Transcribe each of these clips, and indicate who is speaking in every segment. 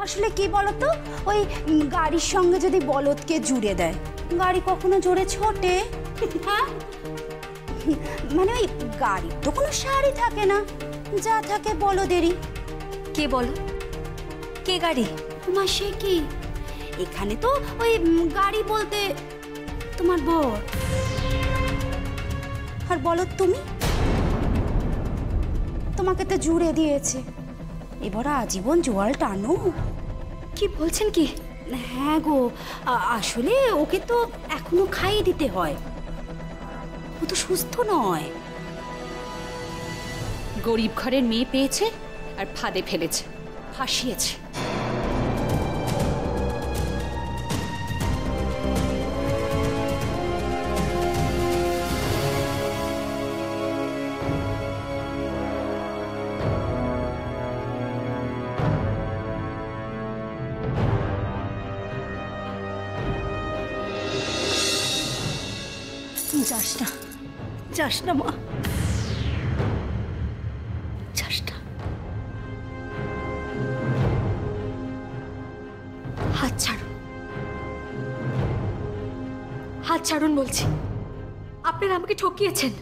Speaker 1: আসলে কি বলতো, ওই গাড়ির সঙ্গে যদি বলদকে জুড়ে দেয়, গাড়ি কখনো জোরে ছোটে? হ্যাঁ, মানে ওই গাড়ির তো কোনো সারই থাকে না, যা থাকে বলদেরই।
Speaker 2: কে বলো? কে গাড়ি?
Speaker 1: তোমার সে কি, এখানে তো ওই গাড়ি বলতে তোমার বর, আর বলদ তুমি। তোমাকে তো জুড়ে দিয়েছে, এবার আজীবন জোয়াল টানো।
Speaker 2: কি বলছেন কি?
Speaker 1: হ্যাঁ গো, আসলে ওকে তো এখনো খাইয়ে দিতে হয়, ও তো সুস্থ নয়।
Speaker 2: গরিব ঘরের মেয়ে পেয়েছে আর ফাঁদে ফেলেছে, ফাঁসিয়েছে।
Speaker 1: যাস না, যাস না মা, যাস না।
Speaker 2: হাত ছাড়ুন, হাত ছাড়ুন বলছি। আপনারা আমাকে ঠকিয়েছেন।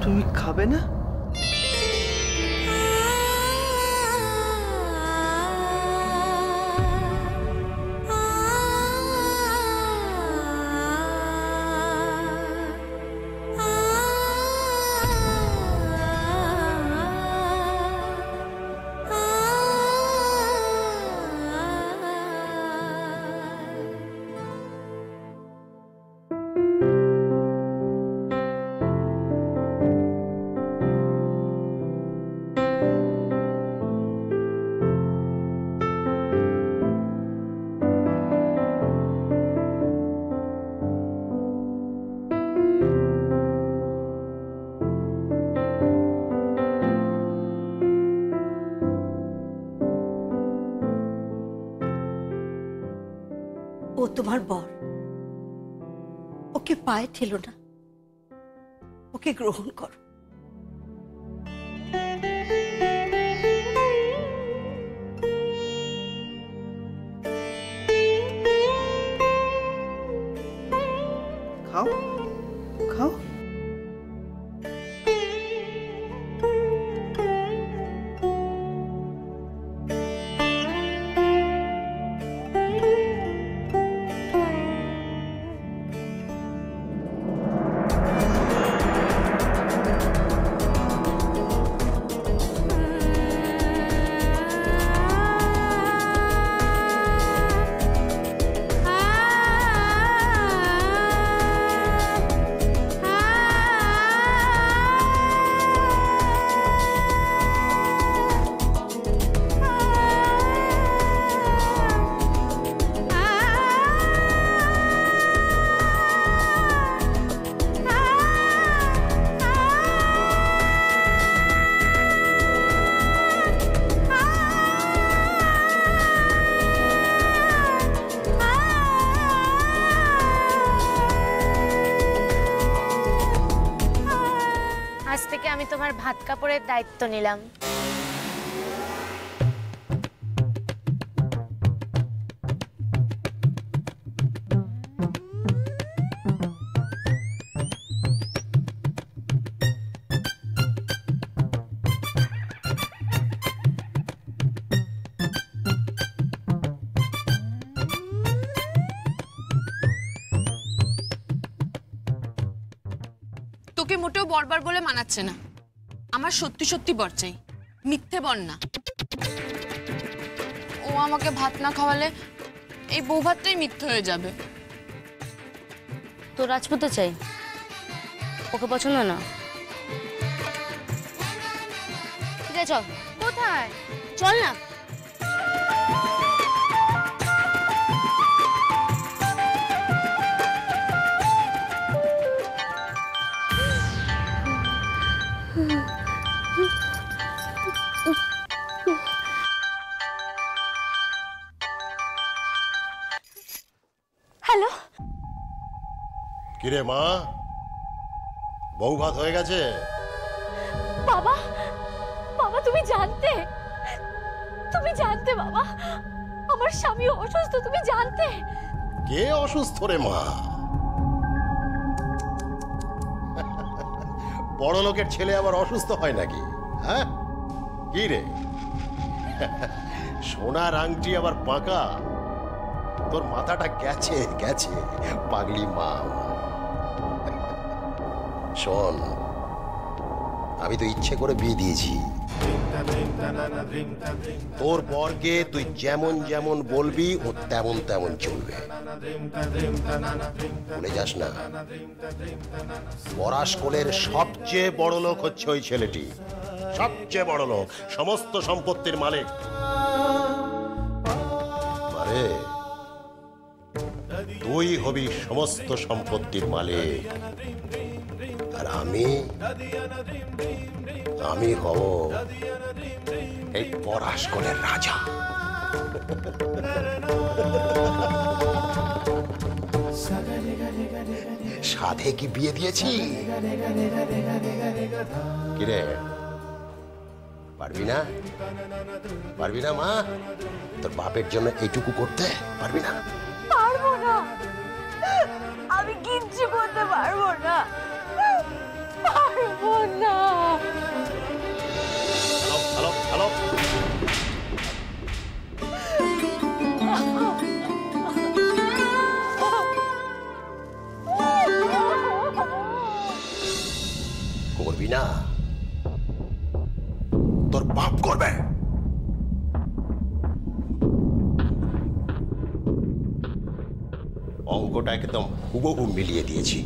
Speaker 3: তুমি খাবে না?
Speaker 4: ও তোমার বর, ওকে পায়ে ঠেলো না, ওকে গ্রহণ করো।
Speaker 3: খাও খাও।
Speaker 5: আজ থেকে আমি তোমার ভাত কাপড়ের দায়িত্ব নিলাম।
Speaker 6: তোকে মোটেও বরবার বলে মানাচ্ছে না। আমার সত্যি সত্যি বর চাই, মিথ্যে বর না। ও আমাকে ভাত না খাওয়ালে এই বউ ভাতটাই মিথ্যে হয়ে যাবে।
Speaker 5: তো রাজপুত চাই, ওকে পছন্দ না? ঠিক আছে চল। কোথায়? চল না।
Speaker 1: হ্যালো,
Speaker 7: কিরে মা, বউ ভাত হয়ে গেছে?
Speaker 8: বাবা, বাবা তুমি জানতে বাবা আমার স্বামী অসুস্থ, তুমি জানতে?
Speaker 7: কে অসুস্থ রে মা? বড় লোকের ছেলে আবার অসুস্থ হয় নাকি? হ্যাঁ কি রে, সোনার আংটি আবার পাকা? তোর মাথাটা গেছে গেছে পাগলি মা। শোন, আমি তো ইচ্ছে করে বিয়ে দিয়েছি। তোর বরকে তুই যেমন যেমন বলবি ও তেমন তেমন চলবে, ভুলে যাস না। পরাশকোলের সবচেয়ে বড় লোক হচ্ছে ওই ছেলেটি, সবচেয়ে বড় লোক, সমস্ত সম্পত্তির মালিক। আরে তুই হবি সমস্ত সম্পত্তির মালিক, আর আমি হব এই পরাশকোলের রাজা। সাধে কি বিয়ে দিয়েছি? কিরে, পারবি না? পারবি না মা? তোর বাপের জন্য এইটুকু করতে পারবি না?
Speaker 8: পারবো না, আমি কিচ্ছু করতে পারবো না, পারবো না।
Speaker 7: হ্যালো হ্যালো, করবি না? তোর বাপ করবে। অঙ্কটা একদম হুবহু মিলিয়ে দিয়েছি,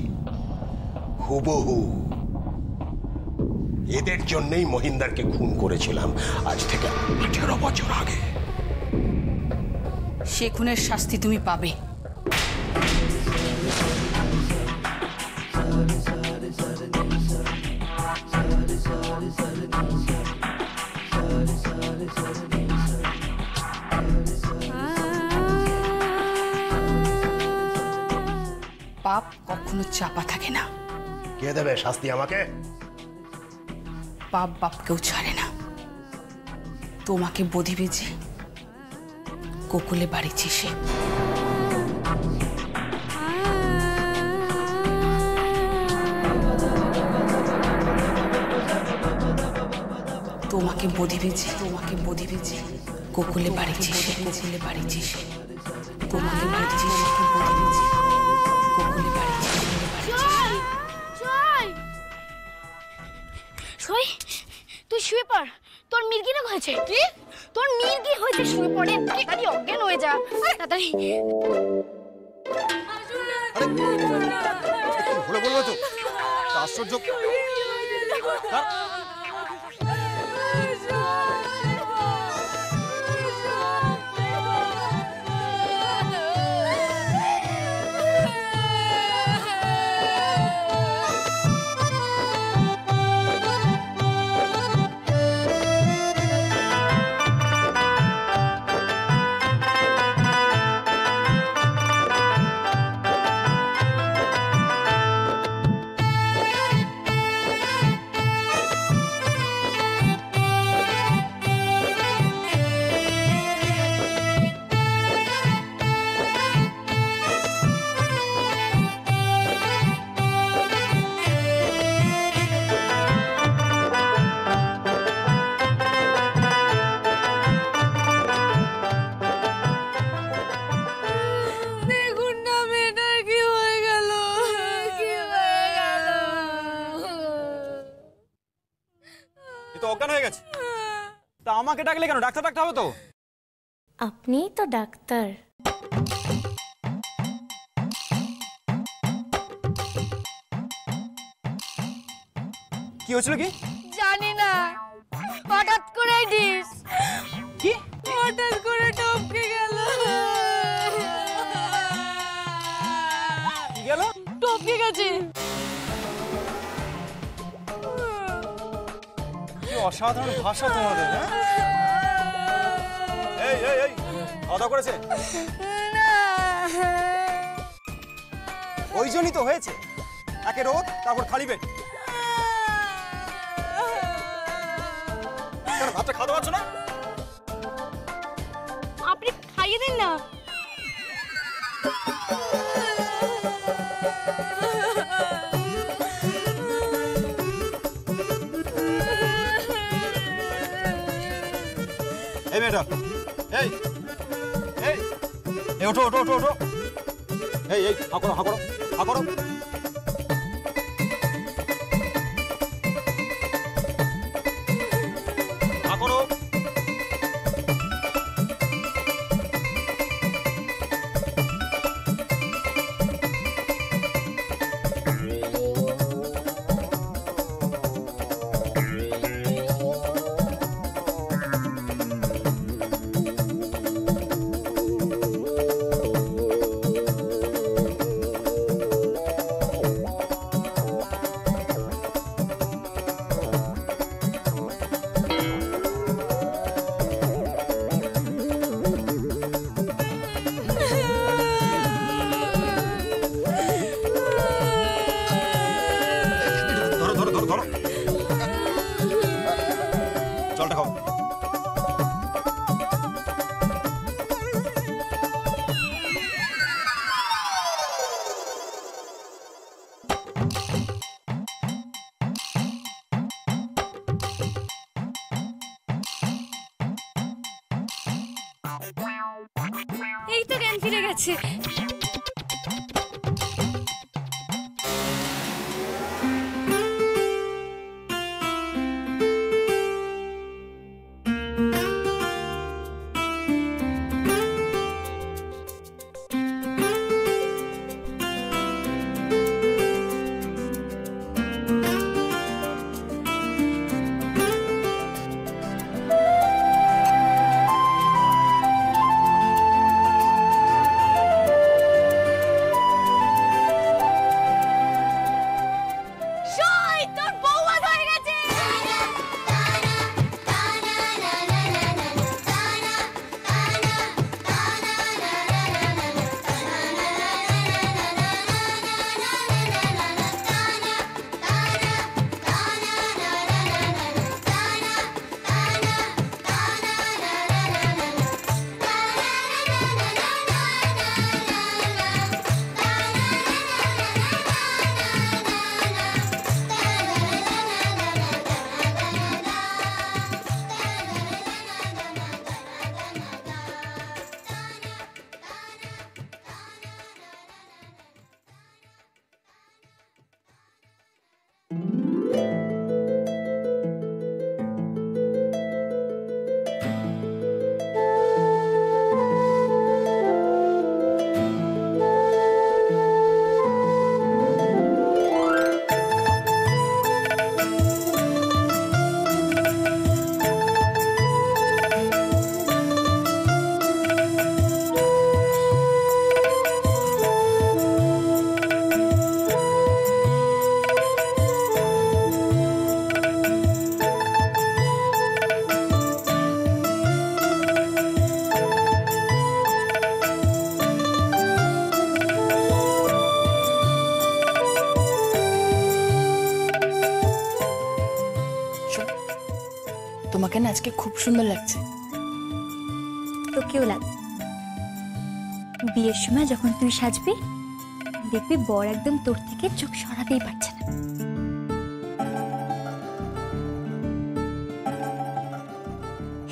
Speaker 7: হুবহু। এদের জন্যই মহিন্দারকে খুন করেছিলাম আজ থেকে 18 বছর আগে।
Speaker 4: সে খুনের শাস্তি তুমি পাবে। পাপ কখনো চাপা থাকে না।
Speaker 7: কে দেবে শাস্তি আমাকে?
Speaker 4: পাপ বাপকেও ছাড়ে না। তোমাকে বধিবে যে কোকুলে বাড়িছে সে। তোমাকে বধিবে যে কোকুলে বাড়িছে সে, কোকুলে বাড়িছে সে, তোমাকে বাড়িছে সে, বধিবে যে কোকুলে বাড়িছে সে।
Speaker 8: সই, তুই শুয়ে পড়, তোর মির্গিটা হয়েছে। কি? তোর মির্গি হয়েছে, শুয়ে পড়ে, তাড়াতাড়ি অজ্ঞান হয়ে যা, তাড়াতাড়ি।
Speaker 9: ভুলে বলবো তো, আশ্চর্য। অজ্ঞান হয়ে গেছে, তা আমাকে ডাকলে কেন? ডাক্তার ডাকতে হবে তো।
Speaker 8: আপনি তো ডাক্তার।
Speaker 9: কি হয়েছিল? কি
Speaker 8: জানি না, হঠাৎ করে ডিস,
Speaker 9: কি
Speaker 8: হঠাৎ করে টপকে গেল।
Speaker 9: কি গেল?
Speaker 8: টপকে গেছে।
Speaker 9: কি অসাধারণ ভাষা তোমাদের। হ্যাঁ, এই এই এই খাওয়া দাওয়া করেছে? ওই জন্যই তো হয়েছে, একে রোদ তারপর খালি পেট। কেন ভাতটা খাওয়া পাচ্ছ না?
Speaker 8: আপনি খাইয়ে দিন না।
Speaker 9: এই মেয়েটা, এই এই এই ওঠো ওঠো ওঠো ওঠো, এই এই হা করো হা করো হা করো। হা করো। ধরো ধরো ধরো ধরো, জলটা খাও।
Speaker 8: এই তো জ্ঞান ফিরে গেছে।
Speaker 4: তোমাকে না আজকে খুব সুন্দর লাগছে।
Speaker 8: তোকেও লাগবে। বিয়ের সময় যখন তুই সাজবি দেখবি বর একদম তোর থেকে চোখ সরাতেই পারছে না।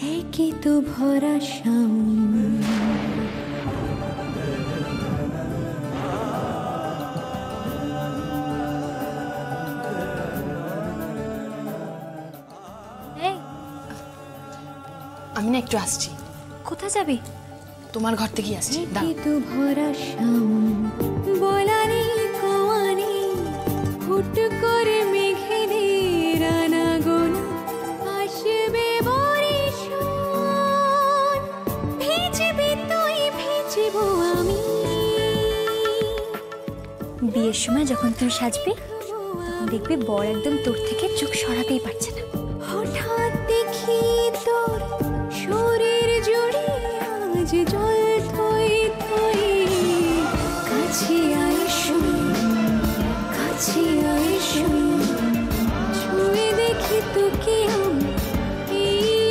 Speaker 8: है कि तू भरा शाम
Speaker 4: আমি না একটু আসছি।
Speaker 8: কোথায় যাবি?
Speaker 4: তোমার ঘর থেকে আসছি।
Speaker 8: तू भरा शाम बोलानी कवानी हुट करे मेघेদের আনাগোনা আসবে বরিশান ভিজবি তুই ভিজব আমি। বিয়ের সময় যখন তুই সাজবি দেখবি বর একদম তোর থেকে চোখ সরাতেই পারছে না। হঠাৎ দেখি তোর শরীর জুড়ে আজ জল থই থই কাছে আইসো কাছে আইসো ছুঁয়ে দেখি তোকে আমি এই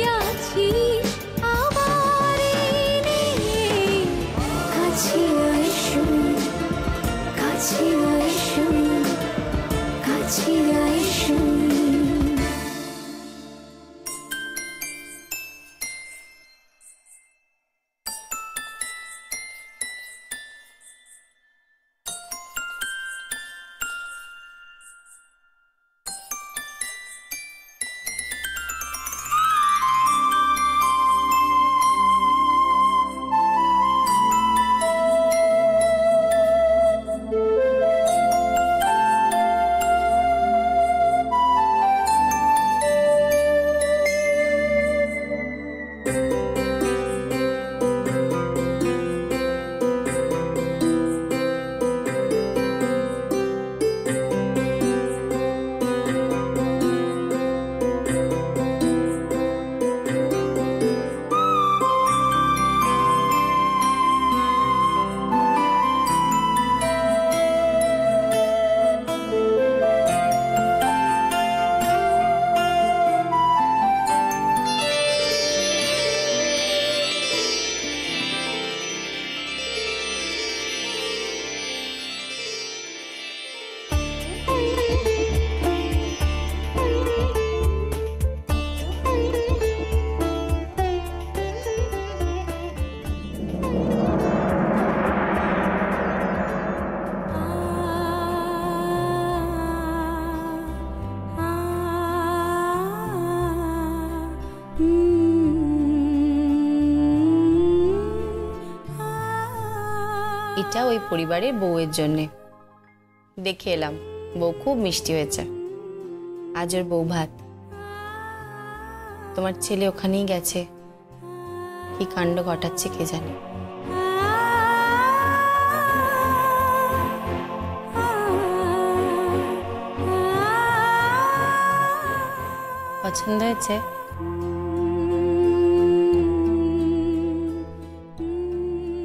Speaker 10: এটা ওই পরিবারের বউয়ের জন্যে। দেখে এলাম, বউ খুব মিষ্টি হয়েছে। আজ ওর বউ ভাত। তোমার ছেলে ওখানেই গেছে, কি কাণ্ড ঘটাচ্ছে কে জানে। পছন্দ হয়েছে?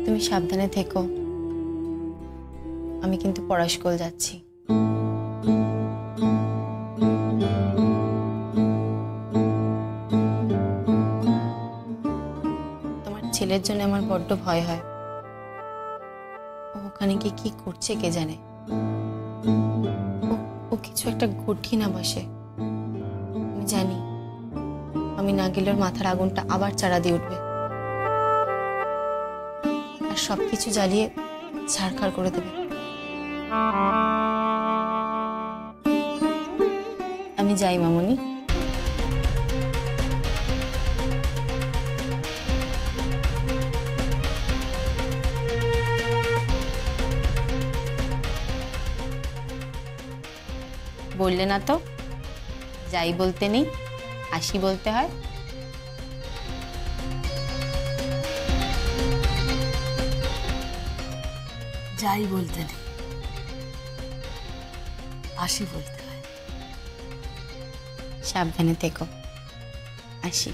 Speaker 10: তুমি সাবধানে থেকো, আমি কিন্তু পড়াশোনা যাচ্ছি। তোমার ছেলের জন্য আমার বড্ড ভয় হয়। ও ওখানে গিয়ে কি করছে কে জানে। ও কিছু একটা ঘটিয়ে না বসে। আমি জানি আমি না গেলে ওর মাথার আগুনটা আবার চারা দিয়ে উঠবে আর সবকিছু জ্বালিয়ে ছাড়খাড় করে দেবে। আমি যাই মামনি। বললে না তো, যাই বলতে নেই, আসি বলতে হয়।
Speaker 4: যাই বলতে নেই, আসি বলতে হয়।
Speaker 10: সাবধানে থেকো, আসি।